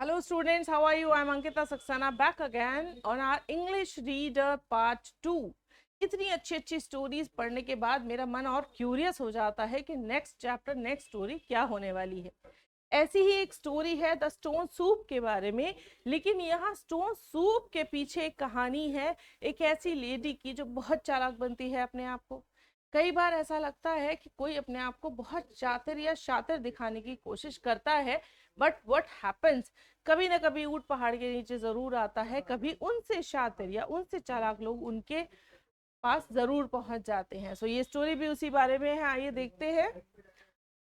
Hello students, how are you? I'm Ankita Saxena back again on our English Reader Part 2. इतनी अच्छी अच्छी stories पढ़ने के बाद मेरा मन और क्यूरियस हो जाता है कि नेक्स्ट चैप्टर नेक्स्ट स्टोरी क्या होने वाली है। ऐसी ही एक स्टोरी है द स्टोन सूप के बारे में, लेकिन यहाँ स्टोन सूप के पीछे एक कहानी है एक ऐसी लेडी की जो बहुत चालाक बनती है अपने आप को। कई बार ऐसा लगता है कि कोई अपने आप को बहुत चातर या शातिर दिखाने की कोशिश करता है, बट व्हाट हैपेंस, कभी ना कभी ऊंट पहाड़ के नीचे जरूर आता है। कभी उनसे शातिर या उनसे चालाक लोग उनके पास जरूर पहुंच जाते हैं। सो ये स्टोरी भी उसी बारे में है, आइए देखते हैं।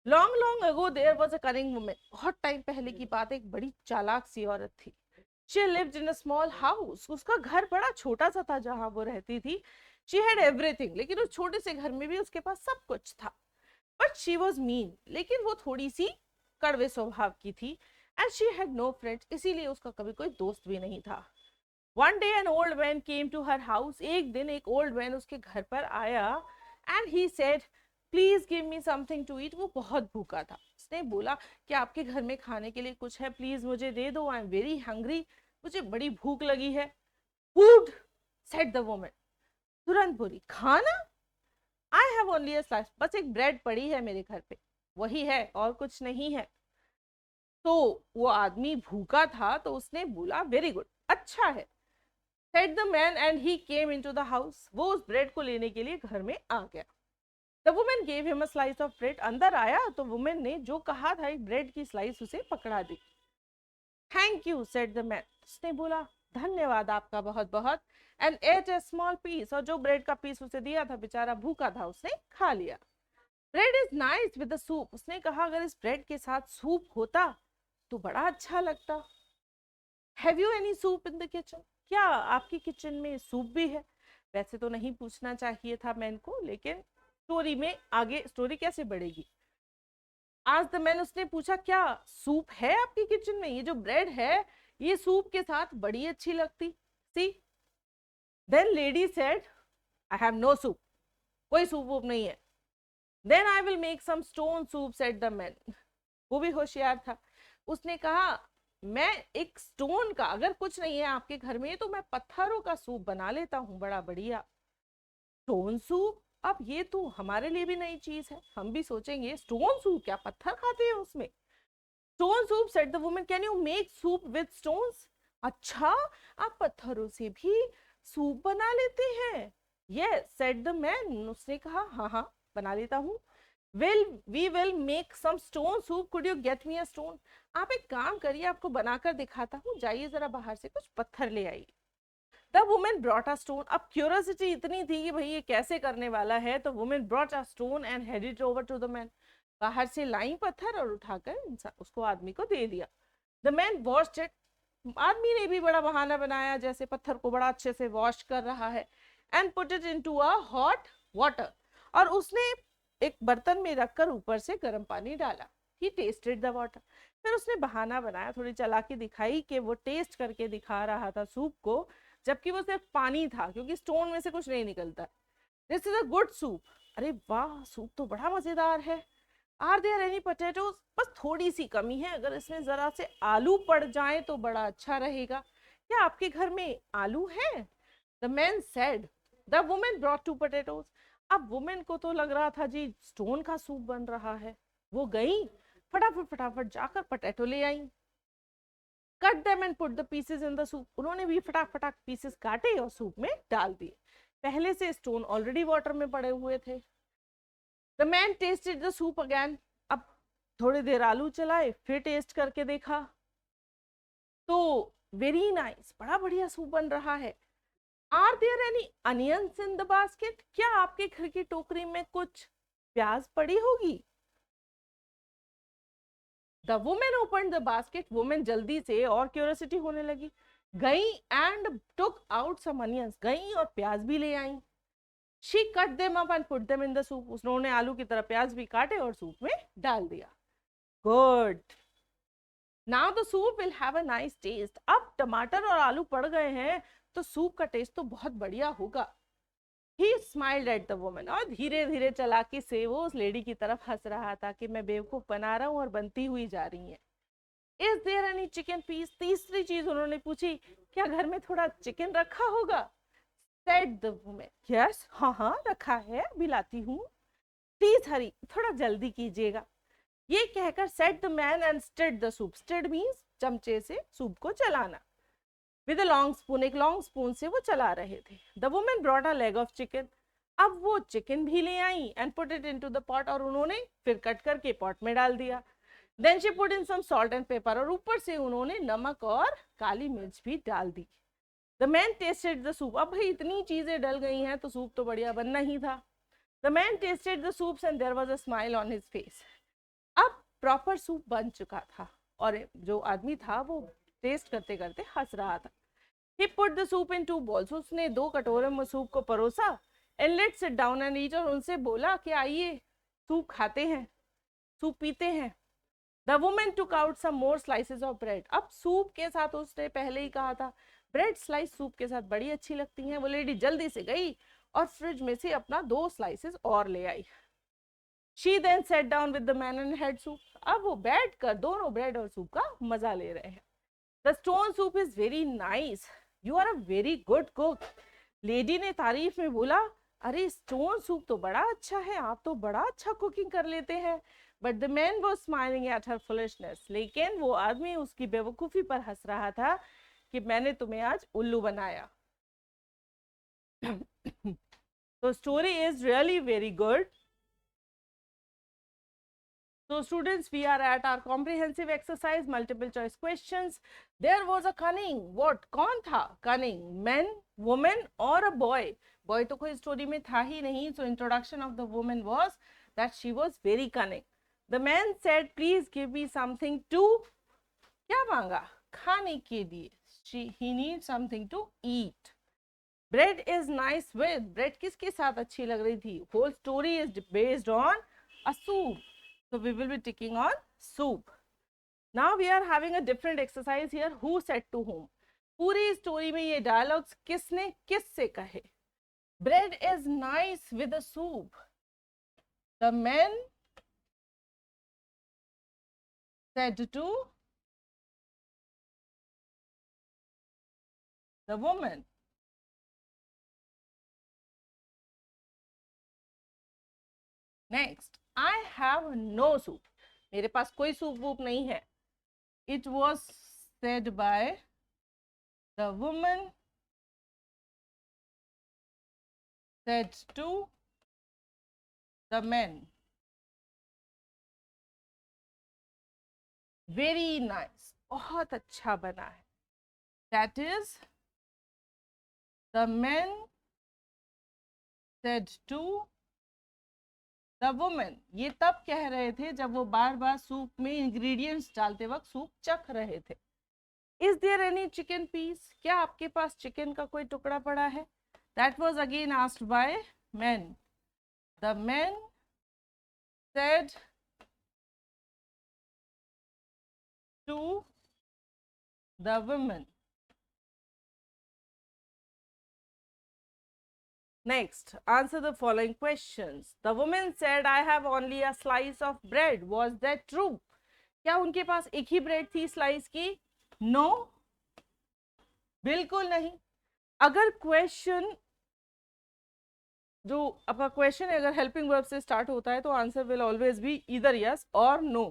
Long long ago there was a cunning woman. बहुत टाइम पहले की बात, एक बड़ी चालाक सी औरत थी। She lived in a small house. उसका घर बड़ा छोटा सा था जहां वो रहती थी। शी हैड एवरीथिंग, लेकिन उस छोटे से घर में भी उसके पास सब कुछ था। बट शी वॉज मीन, लेकिन वो थोड़ी सी कड़वे स्वभाव की थी। And she had no friends, इसीलिए उसका कभी कोई दोस्त भी नहीं था। One day an old man came to her house. एक दिन एक ओल्ड मैन उसके घर पर आया। And he said please give me something to eat. वो बहुत भूखा था। उसने बोला कि आपके घर में खाने के लिए कुछ है, प्लीज मुझे दे दो, आई एम वेरी हंग्री, मुझे बड़ी भूख लगी है। Food, said the woman. तुरंत बोली, खाना? I have only a slice, बस एक ब्रेड पड़ी है मेरे घर पे, वही है और कुछ नहीं है। तो वो आदमी भूखा था तो उसने बोला वेरी गुड, अच्छा है, said the man and he came into the house. वो उस ब्रेड को लेने के लिए घर में आ गया। The women gave him a slice of bread. अंदर आया तो वुमेन ने जो कहा था एक ब्रेड की स्लाइस उसे पकड़ा दी। Thank you, said the man. उसने बोला धन्यवाद आपका बहुत बहुत। And ate a small piece, और जो ब्रेड का पीस उसे दिया था, बेचारा भूखा था, उसने खा लिया। Bread is nice with the soup. उसने कहा अगर इस ब्रेड के साथ सूप होता तो बड़ा अच्छा लगता। Have you any soup in the kitchen? क्या आपकी किचन में सूप भी है? वैसे तो नहीं पूछना चाहिए था मैन को, लेकिन स्टोरी में आगे स्टोरी कैसे बढ़ेगी। आज द मैन, उसने पूछा क्या सूप है आपकी किचन में? ये जो ब्रेड है ये सूप के साथ बड़ी अच्छी लगती। See, then lady said I have no soup, कोई सूप वूप नहीं है। Then I will make some stone soup, said the man. वो भी होशियार था। उसने कहा मैं एक स्टोन का, अगर कुछ नहीं है आपके घर में तो मैं पत्थरों का सूप बना लेता हूँ, बड़ा बढ़िया। स्टोन सूप, अब ये तो हमारे लिए भी नई चीज है, हम भी सोचेंगे स्टोन सूप, क्या पत्थर खाते हैं उसमें? Stone soup, said the woman, can you make soup with stones? अच्छा, आप पत्थरों से भी सूप बना लेते हैं? Yes, said the man. उसने कहा हाँ हाँ, बना लेता हूँ। We will make some stone soup, could you get me a stone? आप एक काम करिए, आपको बनाकर दिखाता हूँ, जाइए जरा बाहर से कुछ पत्थर ले आइए। The women brought a stone. अब क्यूरियोसिटी इतनी थी कि भाई ये कैसे करने वाला है, तो woman brought a stone and head it over to the man. बाहर से लाई पत्थर और उठाकर इंसान उसको आदमी को दे दिया। The man washed it. आदमी ने भी बड़ा बहाना बनाया, जैसे पत्थर को बड़ा अच्छे से वॉश कर रहा है। And put it into a hot water. और उसने एक बर्तन में रखकर ऊपर से गर्म पानी डाला। ही टेस्टेड द वाटर। फिर उसने बहाना बनाया, थोड़ी चालाकी दिखाई कि वो टेस्ट करके दिखा रहा था सूप को, जबकि वो सिर्फ पानी था, क्योंकि स्टोन में से कुछ नहीं निकलता। This is a good soup. अरे वाह, सूप तो बड़ा मजेदार है। Are there any potatoes? बस थोड़ी सी कमी है, अगर इसमें जरा से आलू पड़ जाए तो बड़ा अच्छा रहेगा। क्या आपके घर में आलू है? The man said. The women brought two potatoes. अब वुमेन को तो लग रहा था जी स्टोन का सूप बन रहा है। वो गई, फटाफट फटाफट जाकर पोटैटो ले आई। Cut them and put the pieces in the soup. उन्होंने भी फटाक फटाक पीसेस काटे और सूप में डाल दिए। पहले से स्टोन ऑलरेडी वाटर में पड़े हुए थे। The man tasted the soup again. अब थोड़ी देर आलू चलाए, फिर टेस्ट करके देखा तो वेरी नाइस, बड़ा बढ़िया सूप बन रहा है। Are there any onions in the basket? क्या आपके घर की टोकरी में कुछ प्याज पड़ी होगी? The women open the basket. Women जल्दी से, और क्यूरियोसिटी होने लगी, गई and took out some onions. गई और प्याज भी ले आई। She cut them up and put them in the soup. उन्होंने आलू की तरह प्याज भी काटे और सूप में डाल दिया। Good, now the soup will have a nice test. अब टमाटर और आलू पड़ गए हैं तो सूप का टेस्ट तो बहुत बढ़िया होगा। ही स्माइल्ड एट द वुमन। और धीरे धीरे चालाकी से वो उस लेडी की तरफ हंस रहा था कि मैं बेवकूफ बना रहा हूँ और बनती हुई जा रही है। Is there any chicken piece? तीसरी चीज उन्होंने पूछी, क्या घर में थोड़ा चिकन रखा होगा? सेड द वुमेन, यस, हाँ हाँ रखा है, अभी लाती हूँ। प्लीज हरी, थोड़ा जल्दी कीजिएगा। ये कहकर said the man and stirred the soup. Stirred means चमचे से सूप को चलाना। विद अ लॉन्ग स्पून, एक लॉन्ग स्पून से वो चला रहे थे। The women brought a leg of chicken. अब वो चिकन भी ले आई and put it into the pot, और उन्होंने फिर कट करके पॉट में डाल दिया। Then she put in some salt and pepper, और ऊपर से उन्होंने नमक और काली मिर्च भी डाल दी। The man tasted the soup. अब भाई इतनी चीजें डल गई हैं तो सूप तो बढ़िया बनना ही था। The man tasted the soups and there was a smile on his face. अब प्रॉपर सूप बन चुका था और जो आदमी था वो टेस्ट करते करते हंस रहा था। He put the soup in two bowls. उसने 2 कटोरे में सूप को परोसा। And let's sit down and eat, और उनसे बोला कि आइए सूप खाते हैं, सूप पीते हैं। The woman took out some more slices of bread. अब सूप के साथ उसने पहले ही कहा था ब्रेड स्लाइस सूप के साथ बड़ी अच्छी लगती हैं। वो लेडी जल्दी से गई और फ्रिज में से अपना 2 स्लाइसेस और ले आई। She then sat down with the man and had soup. अब वो बैठकर दोनों ब्रेड और सूप का मजा ले रहे हैं। The stone soup is very nice. You are a very good cook. Lady ने तारीफ में बोला, अरे स्टोन सूप तो बड़ा अच्छा है, आप तो बड़ा अच्छा कुकिंग कर लेते हैं। But the man was smiling at her foolishness, लेकिन वो आदमी उसकी बेवकूफी पर हंस रहा था कि मैंने तुम्हें आज उल्लू बनाया। तो story is really very good. So students, we are at our comprehensive exercise, multiple choice questions. There was a cunning. What? कौन था cunning? Man, woman or a boy? Boy तो कोई story में था ही नहीं. So introduction of the woman was that she was very cunning. The man said, please give me something to, क्या मांगा? खाने के लिए. He needs something to eat. Bread is nice with. Bread किसके साथ अच्छी लग रही थी? Whole story is based on a soup. So we will be ticking on soup. Now we are having a different exercise here. Who said to whom? पूरी story में ये dialogues किसने किससे कहे? Bread is nice with a soup. The man said to the woman. Next, I have no soup. मेरे पास कोई soup वूप नहीं है. It was said by the woman said to the man. Very nice. बहुत अच्छा बना है. That is, the man said to the woman. ये तब कह रहे थे जब वो बार बार सूप में इंग्रेडिएंट्स डालते वक्त सूप चख रहे थे. Is there any chicken piece? क्या आपके पास चिकन का कोई टुकड़ा पड़ा है? That was again asked by men. The men said to the women. Next, answer the following questions. The woman said, I have only a slice of bread. Was that true? क्या उनके पास एक ही bread थी slice की? No, बिल्कुल नहीं. अगर question जो आपका क्वेश्चन अगर हेल्पिंग वर्ब से स्टार्ट होता है तो answer will always be either yes और no.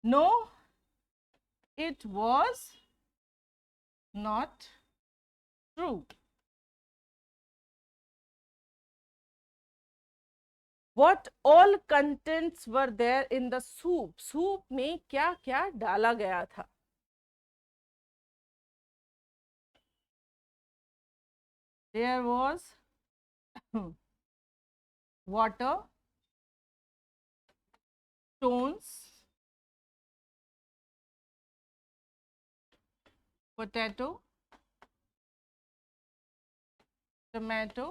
No, it was not true. What all contents were there in the soup? Soup में क्या क्या डाला गया था? There was water, stones, potato, tomato,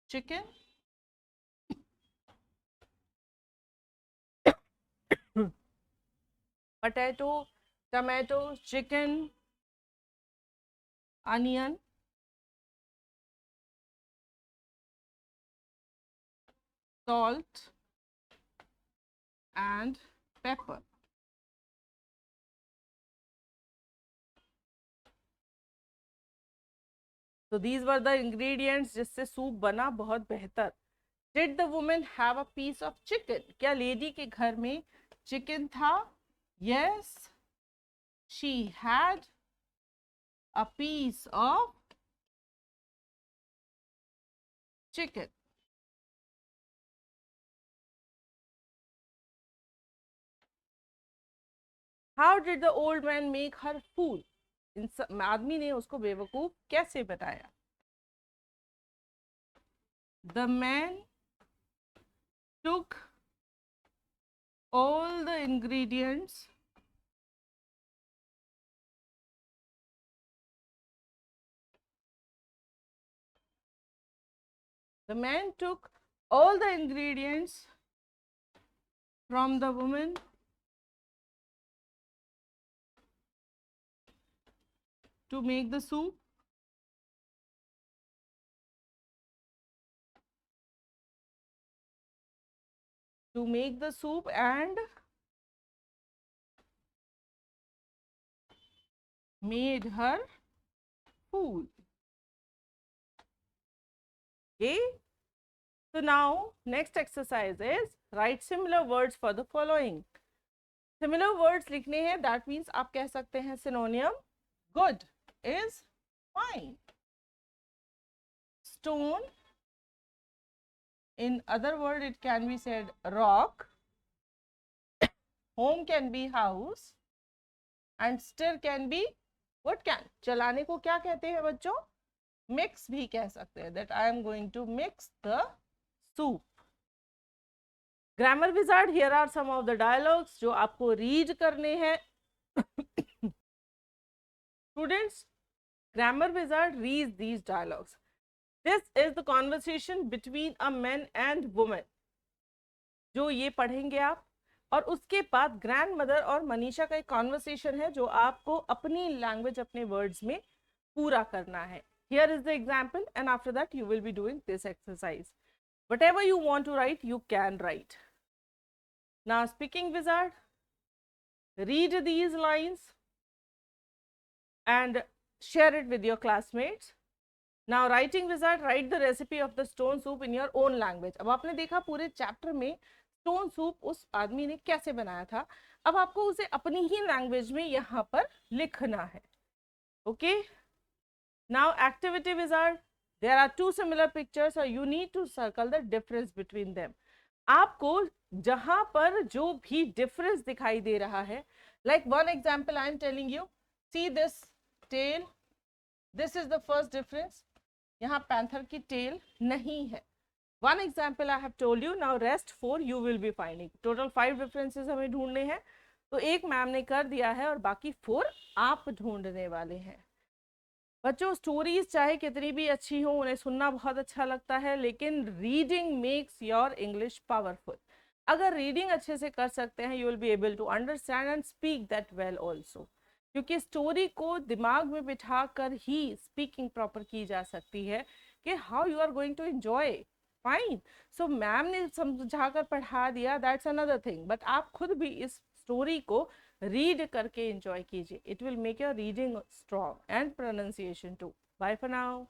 chicken, potato, tomato, chicken, onion, salt and pepper. तो these were the ingredients जिससे soup बना बहुत बेहतर. Did the woman have a piece of chicken? क्या लेडी के घर में चिकन था? Yes, she had a piece of chicken. How did the old man make her fool? आदमी ने उसको बेवकूफ कैसे बताया? The man took all the ingredients from the woman to make the soup. And made her fool. Okay. So now next exercise is write similar words for the following. Similar words लिखने हैं. That means आप कह सकते हैं synonym. Good is fine. Stone, in other word it can be said rock. Home can be house. And stir can be what can? चलाने को क्या कहते हैं बच्चों? Mix भी कह सकते हैं. That I am going to mix the soup. Grammar wizard, here are some of the dialogues जो आपको read करने हैं. Students, grammar wizard reads these dialogues. This is the conversation between a man and woman. जो ये पढ़ेंगे आप. और उसके बाद ग्रैंड मदर और मनीषा का एक कॉन्वर्सेशन है जो आपको अपनी लैंग्वेज अपने वर्ड्स में पूरा करना है. Here is the example and after that you will be doing this exercise. Whatever you want to write, you can write. Now speaking wizard, read these lines and share it with your classmates. Now writing wizard, write the recipe of the stone soup in your own language. अब आपने देखा पूरे chapter में stone soup उस आदमी ने कैसे बनाया था. अब आपको उसे अपनी ही लैंग्वेज में यहाँ पर लिखना है. Okay. Now activity wizard, there are two similar pictures और you need to circle the difference between them. आपको जहां पर जो भी डिफरेंस दिखाई दे रहा है, like one example I am telling you, see this tail, this is the first difference. यहाँ पैंथर की टेल नहीं है. One example I have told you. Now rest 4 you will be finding. Total 5 differences हमें ढूंढने हैं. तो एक ma'am ने कर दिया है और बाकी 4 आप ढूंढने वाले हैं. बच्चों स्टोरीज चाहे कितनी भी अच्छी हो, उन्हें सुनना बहुत अच्छा लगता है, लेकिन reading makes your English powerful. अगर रीडिंग अच्छे से कर सकते हैं you will be able to understand and speak that well also. क्योंकि स्टोरी को दिमाग में बिठा कर ही स्पीकिंग प्रॉपर की जा सकती है कि how you are going to enjoy. Fine. So ma'am ने समझा कर पढ़ा दिया, दैट्स अनदर थिंग, बट आप खुद भी इस स्टोरी को रीड करके एंजॉय कीजिए. It will make your reading strong and pronunciation too. Bye for now.